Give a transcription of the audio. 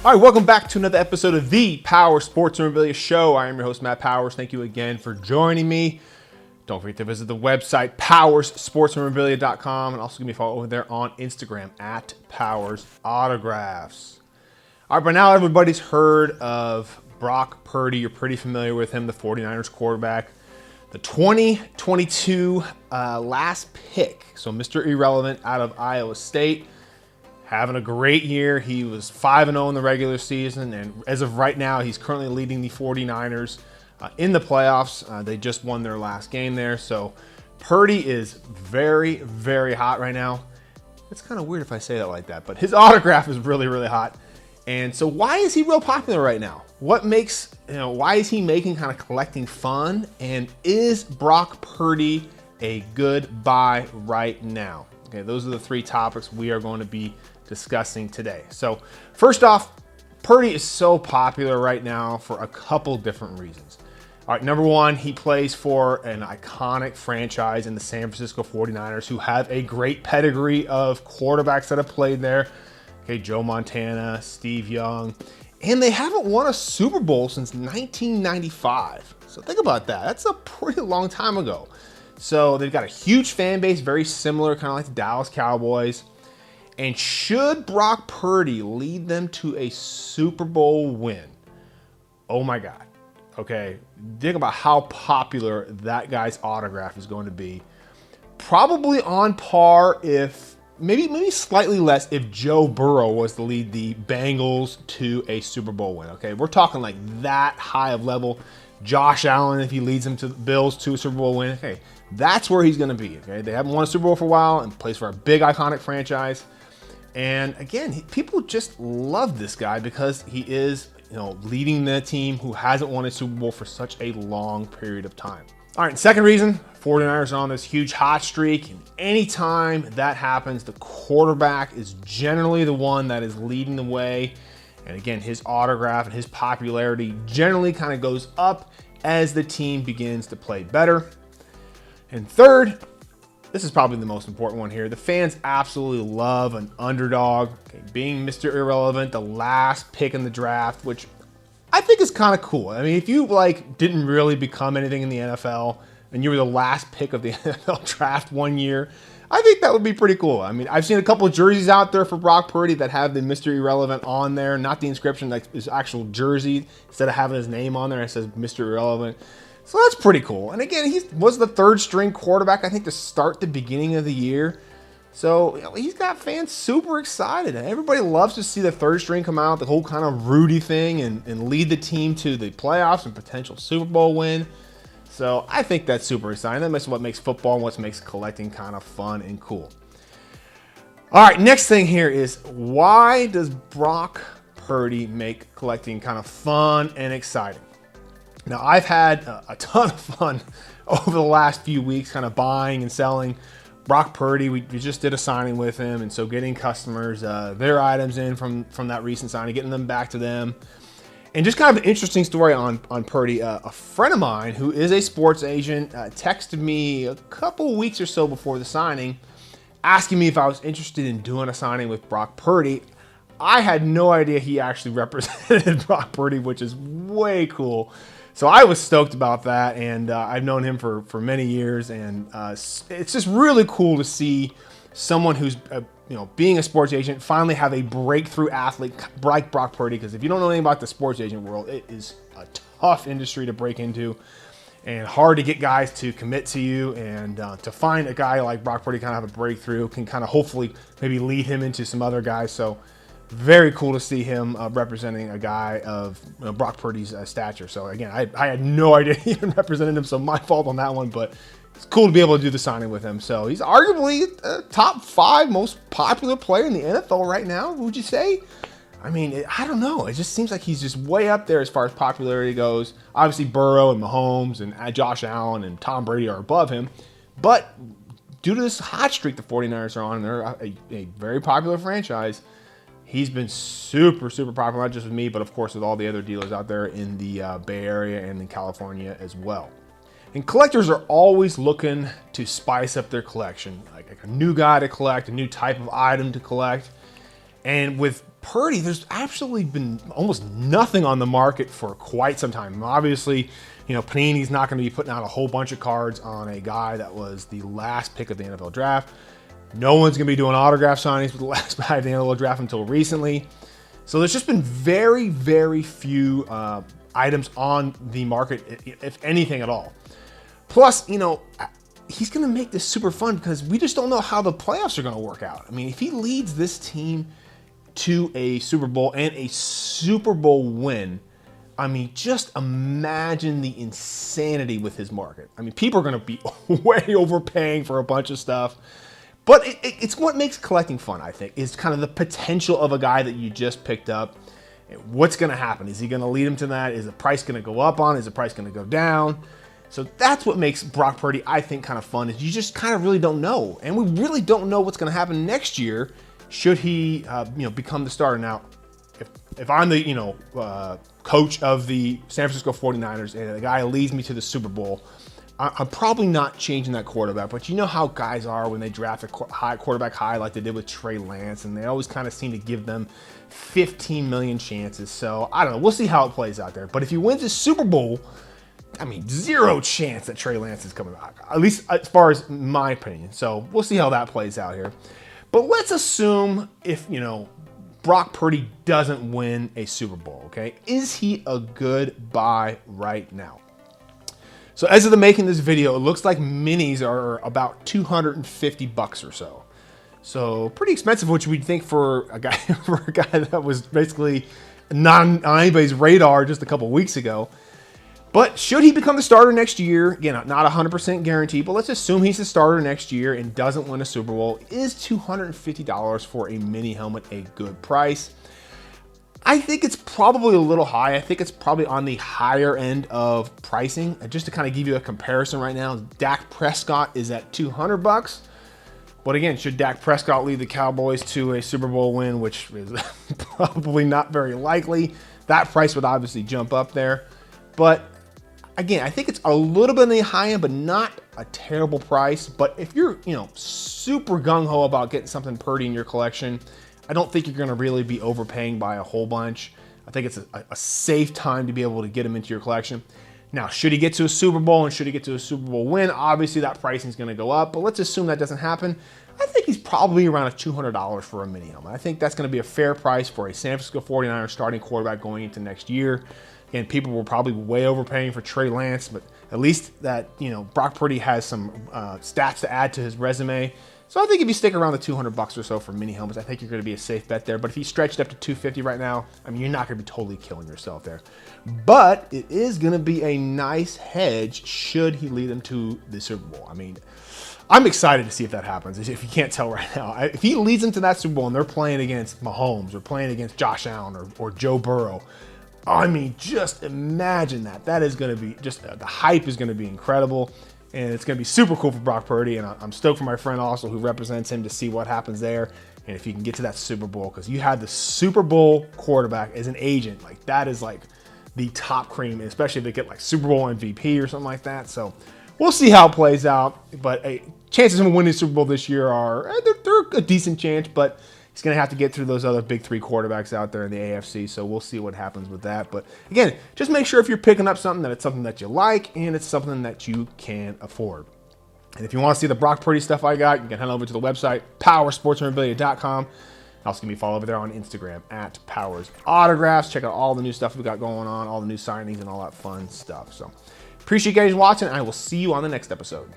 All right, welcome back to another episode of the Power Sports Memorabilia Show. I am your host, Matt Powers. Thank you again for joining me. Don't forget to visit the website, powersportsmemorabilia.com, and also give me a follow over there on Instagram at Powers Autographs. All right, by now everybody's heard of Brock Purdy. You're pretty familiar with him, the 49ers quarterback. The 2022 last pick, so Mr. Irrelevant out of Iowa State. Having a great year. He was 5-0 in the regular season, and as of right now, he's currently leading the 49ers in the playoffs. They just won their last game there, so Purdy is very, very hot right now. It's kind of weird if I say that like that, but his autograph is really, really hot. And so why is he real popular right now? What makes, why is he making kind of collecting fun? And is Brock Purdy a good buy right now? Okay, those are the three topics we are going to be discussing today. So first off, Purdy is so popular right now for a couple different reasons. All right, number one, he plays for an iconic franchise in the San Francisco 49ers who have a great pedigree of quarterbacks that have played there. Okay, Joe Montana, Steve Young, and they haven't won a Super Bowl since 1995. So think about that. That's a pretty long time ago. So they've got a huge fan base, very similar, kind of like the Dallas Cowboys. And should Brock Purdy lead them to a Super Bowl win? Oh my God. Okay, think about how popular that guy's autograph is going to be. Probably on par, if maybe slightly less, if Joe Burrow was to lead the Bengals to a Super Bowl win. Okay, we're talking like that high of level. Josh Allen, if he leads them to the Bills to a Super Bowl win, okay, that's where he's going to be. Okay, they haven't won a Super Bowl for a while and plays for a big iconic franchise. And again, people just love this guy because he is, leading the team who hasn't won a Super Bowl for such a long period of time. All right, second reason, 49ers are on this huge hot streak. And anytime that happens, the quarterback is generally the one that is leading the way. And again, his autograph and his popularity generally kind of goes up as the team begins to play better. And third, this is probably the most important one here. The fans absolutely love an underdog. Okay, being Mr. Irrelevant, the last pick in the draft, which I think is kind of cool. I mean, if you didn't really become anything in the NFL and you were the last pick of the NFL draft one year, I think that would be pretty cool. I mean, I've seen a couple of jerseys out there for Brock Purdy that have the Mr. Irrelevant on there, not the inscription, like his actual jersey. Instead of having his name on there, it says Mr. Irrelevant. So that's pretty cool. And again, he was the third string quarterback, I think, to start the beginning of the year. So he's got fans super excited. And everybody loves to see the third string come out, the whole kind of Rudy thing, and lead the team to the playoffs and potential Super Bowl win. So I think that's super exciting. That's what makes football and what makes collecting kind of fun and cool. All right, next thing here is, why does Brock Purdy make collecting kind of fun and exciting? Now, I've had a ton of fun over the last few weeks kind of buying and selling Brock Purdy. We just did a signing with him, and so getting customers their items in from that recent signing, getting them back to them. And just kind of an interesting story on Purdy. A friend of mine who is a sports agent texted me a couple weeks or so before the signing, asking me if I was interested in doing a signing with Brock Purdy. I had no idea he actually represented Brock Purdy, which is way cool. So I was stoked about that, and I've known him for many years, and it's just really cool to see someone who's being a sports agent finally have a breakthrough athlete like Brock Purdy. Because if you don't know anything about the sports agent world, it is a tough industry to break into, and hard to get guys to commit to you. And to find a guy like Brock Purdy kind of have a breakthrough can kind of hopefully maybe lead him into some other guys. So very cool to see him representing a guy of Brock Purdy's stature. So again, I had no idea he even represented him, so my fault on that one, but it's cool to be able to do the signing with him. So he's arguably a top 5 most popular player in the NFL right now, would you say? I mean, I don't know. It just seems like he's just way up there as far as popularity goes. Obviously, Burrow and Mahomes and Josh Allen and Tom Brady are above him. But due to this hot streak the 49ers are on, and they're a very popular franchise, he's been super, super popular, not just with me, but of course with all the other dealers out there in the Bay Area and in California as well. And collectors are always looking to spice up their collection, like a new guy to collect, a new type of item to collect. And with Purdy, there's absolutely been almost nothing on the market for quite some time. Obviously, Panini's not going to be putting out a whole bunch of cards on a guy that was the last pick of the NFL draft. No one's going to be doing autograph signings with the last guy of the NFL draft until recently. So there's just been very, very few items on the market, if anything at all. Plus, he's going to make this super fun because we just don't know how the playoffs are going to work out. I mean, if he leads this team to a Super Bowl and a Super Bowl win, I mean, just imagine the insanity with his market. I mean, people are going to be way overpaying for a bunch of stuff. But it's what makes collecting fun, I think, is kind of the potential of a guy that you just picked up. What's going to happen? Is he going to lead him to that? Is the price going to go up on? Is the price going to go down? So that's what makes Brock Purdy, I think, kind of fun, is you just kind of really don't know. And we really don't know what's going to happen next year should he become the starter. Now, if I'm the coach of the San Francisco 49ers and the guy leads me to the Super Bowl, I'm probably not changing that quarterback. But you know how guys are when they draft a quarterback high like they did with Trey Lance, and they always kind of seem to give them 15 million chances. So I don't know. We'll see how it plays out there. But if he wins the Super Bowl, I mean, zero chance that Trey Lance is coming back, at least as far as my opinion. So we'll see how that plays out here. But let's assume if, Brock Purdy doesn't win a Super Bowl, okay? Is he a good buy right now? So as of the making of this video, it looks like minis are about $250 or so. So pretty expensive, which we'd think for a guy that was basically not on anybody's radar just a couple weeks ago. But should he become the starter next year, again, not 100% guaranteed, but let's assume he's the starter next year and doesn't win a Super Bowl, is $250 for a mini helmet a good price? I think it's probably a little high. I think it's probably on the higher end of pricing. Just to kind of give you a comparison right now, Dak Prescott is at $200. But again, should Dak Prescott lead the Cowboys to a Super Bowl win, which is probably not very likely, that price would obviously jump up there. But again, I think it's a little bit on the high end, but not a terrible price. But if you're, super gung-ho about getting something Purdy in your collection, I don't think you're going to really be overpaying by a whole bunch. I think it's a safe time to be able to get him into your collection. Now, should he get to a Super Bowl and should he get to a Super Bowl win, obviously that pricing is going to go up. But let's assume that doesn't happen. I think he's probably around $200 for a mini helmet. I think that's going to be a fair price for a San Francisco 49ers starting quarterback going into next year. And people were probably way overpaying for Trey Lance, but at least that, Brock Purdy has some stats to add to his resume. So I think if you stick around the $200 or so for mini helmets, I think you're going to be a safe bet there. But if you stretch it up to $250 right now, I mean, you're not going to be totally killing yourself there. But it is going to be a nice hedge should he lead them to the Super Bowl. I mean, I'm excited to see if that happens, if you can't tell right now. If he leads them to that Super Bowl and they're playing against Mahomes or playing against Josh Allen or Joe Burrow, I mean, just imagine that. That is going to be just the hype is going to be incredible. And it's going to be super cool for Brock Purdy. And I'm stoked for my friend also who represents him to see what happens there. And if he can get to that Super Bowl, because you had the Super Bowl quarterback as an agent, like that is like the top cream, especially if they get like Super Bowl MVP or something like that. So we'll see how it plays out. But chances of him winning the Super Bowl this year are, they're a decent chance, but he's going to have to get through those other big three quarterbacks out there in the AFC, so we'll see what happens with that. But again, just make sure if you're picking up something that it's something that you like and it's something that you can afford. And if you want to see the Brock Purdy stuff I got, you can head over to the website, powersportsmemorabilia.com. Also, give me a follow over there on Instagram at Powers Autographs. Check out all the new stuff we got going on, all the new signings and all that fun stuff. So appreciate you guys watching, and I will see you on the next episode.